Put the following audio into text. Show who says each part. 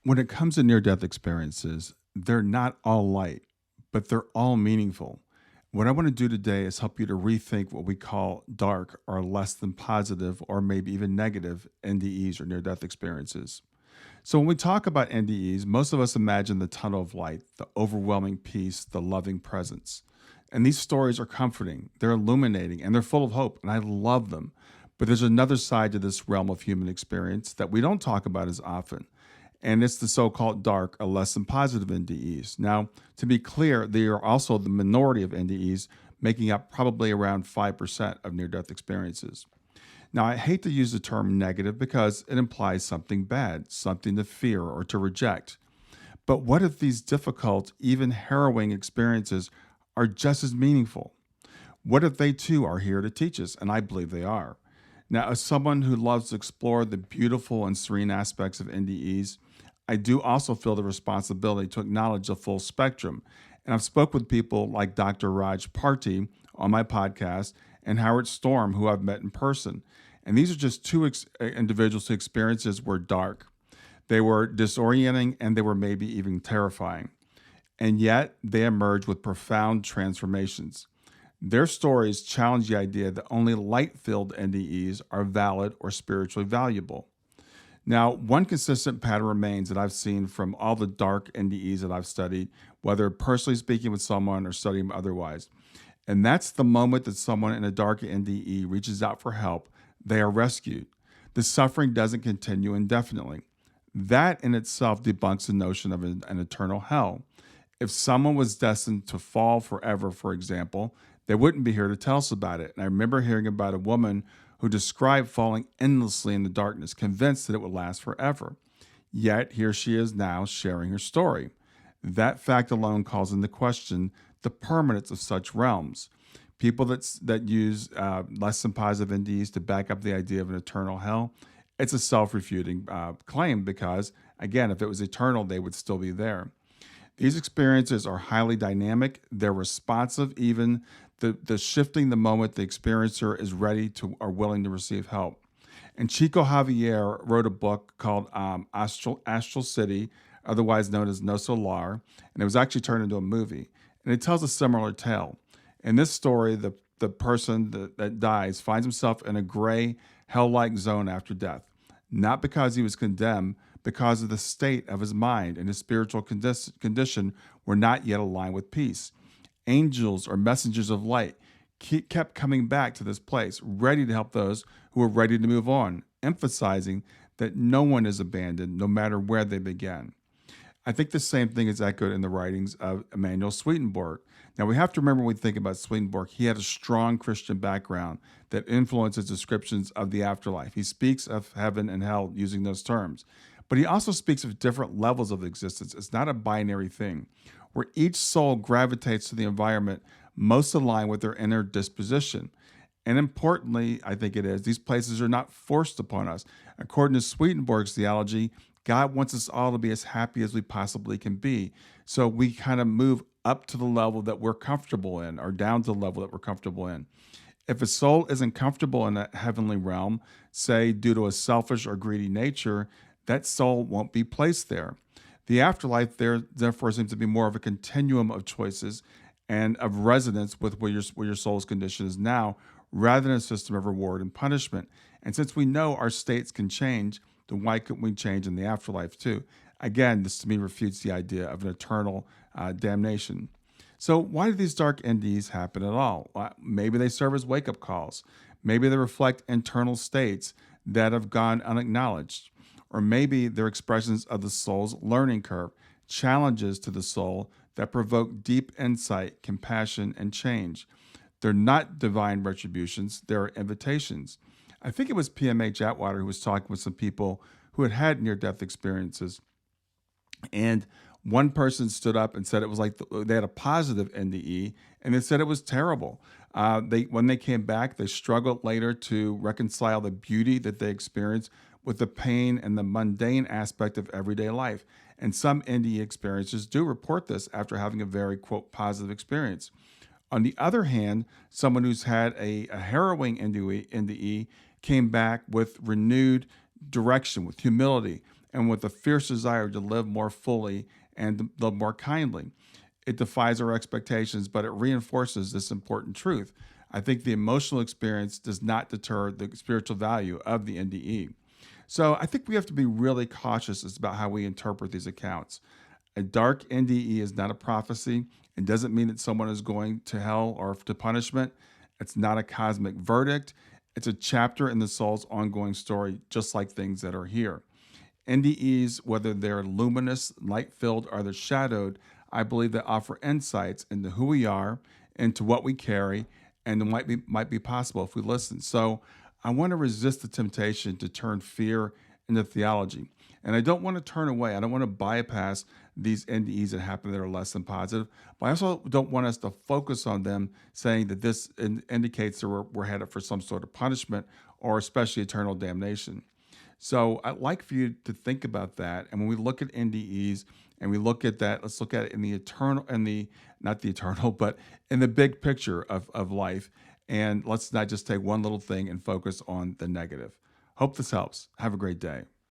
Speaker 1: When it comes to near-death experiences, they're not all light, but they're all meaningful. What I want to do today is help you to rethink what we call dark or less than positive or maybe even negative NDEs or near death experiences. So, when we talk about NDEs, most of us imagine the tunnel of light, the overwhelming peace, the loving presence. And these stories are comforting, they're illuminating, and they're full of hope, and I love them. But there's another side to this realm of human experience that we don't talk about as often, and it's the so called dark or less than positive NDEs. Now, to be clear, they are also the minority of NDEs, making up probably around 5% of near death experiences. Now, I hate to use the term negative because it implies something bad, something to fear or to reject. But what if these difficult, even harrowing experiences are just as meaningful? What if they too are here to teach us? And I believe they are. Now, as someone who loves to explore the beautiful and serene aspects of NDEs, I do also feel the responsibility to acknowledge the full spectrum. And I've spoke with people like Dr. Raj Parthi on my podcast and Howard Storm, who I've met in person. And these are just two individuals whose experiences were dark. They were disorienting and they were maybe even terrifying. And yet they emerged with profound transformations. Their stories challenge the idea that only light-filled NDEs are valid or spiritually valuable. Now, one consistent pattern remains that I've seen from all the dark NDEs that I've studied, whether personally speaking with someone or studying otherwise. And that's the moment that someone in a dark NDE reaches out for help, they are rescued. The suffering doesn't continue indefinitely. That in itself debunks the notion of an eternal hell. If someone was destined to fall forever, for example, they wouldn't be here to tell us about it. And I remember hearing about a woman who described falling endlessly in the darkness, convinced that it would last forever. Yet here she is now sharing her story. That fact alone calls into question the permanence of such realms. People that use less than positive NDEs to back up the idea of an eternal hell, it's a self-refuting claim because, again, if it was eternal, they would still be there. These experiences are highly dynamic. They're responsive, even the shifting the moment the experiencer is ready to or willing to receive help. And Chico Xavier wrote a book called Astral City, otherwise known as No Solar, and it was actually turned into a movie. And it tells a similar tale. In this story, the person that dies finds himself in a gray, hell-like zone after death, not because he was condemned, because of the state of his mind and his spiritual condition were not yet aligned with peace. Angels or messengers of light kept coming back to this place, ready to help those who were ready to move on, emphasizing that no one is abandoned, no matter where they began. I think the same thing is echoed in the writings of Emanuel Swedenborg. Now, we have to remember when we think about Swedenborg, he had a strong Christian background that influenced his descriptions of the afterlife. He speaks of heaven and hell using those terms. But he also speaks of different levels of existence. It's not a binary thing, where each soul gravitates to the environment most aligned with their inner disposition. And importantly, I think it is, these places are not forced upon us. According to Swedenborg's theology, God wants us all to be as happy as we possibly can be. So we kind of move up to the level that we're comfortable in or down to the level that we're comfortable in. If a soul isn't comfortable in that heavenly realm, say due to a selfish or greedy nature, that soul won't be placed there. The afterlife therefore seems to be more of a continuum of choices and of resonance with where your soul's condition is now, rather than a system of reward and punishment. And since we know our states can change, then why couldn't we change in the afterlife too? Again, this to me refutes the idea of an eternal damnation. So why do these dark NDEs happen at all? Well, maybe they serve as wake-up calls. Maybe they reflect internal states that have gone unacknowledged. Or maybe they're expressions of the soul's learning curve, challenges to the soul that provoke deep insight, compassion, and change. They're not divine retributions, they're invitations. I think it was PMH Atwater who was talking with some people who had had near-death experiences. And one person stood up and said it was like they had a positive NDE, and they said it was terrible. When they came back, they struggled later to reconcile the beauty that they experienced with the pain and the mundane aspect of everyday life. And some NDE experiences do report this after having a very, quote, positive experience. On the other hand, someone who's had a harrowing NDE came back with renewed direction, with humility, and with a fierce desire to live more fully and to live more kindly. It defies our expectations, but it reinforces this important truth. I think the emotional experience does not deter the spiritual value of the NDE. So I think we have to be really cautious about how we interpret these accounts. A dark NDE is not a prophecy. It doesn't mean that someone is going to hell or to punishment. It's not a cosmic verdict. It's a chapter in the soul's ongoing story, just like things that are here. NDEs, whether they're luminous, light filled, or they're shadowed, I believe they offer insights into who we are, into what we carry, and might be possible if we listen. So I want to resist the temptation to turn fear into theology. And I don't want to turn away. I don't want to bypass these NDEs that happen that are less than positive. But I also don't want us to focus on them saying that this indicates that we're headed for some sort of punishment or especially eternal damnation. So I'd like for you to think about that. And when we look at NDEs and we look at that, let's look at it in the eternal, not the eternal, but in the big picture of life. And let's not just take one little thing and focus on the negative. Hope this helps. Have a great day.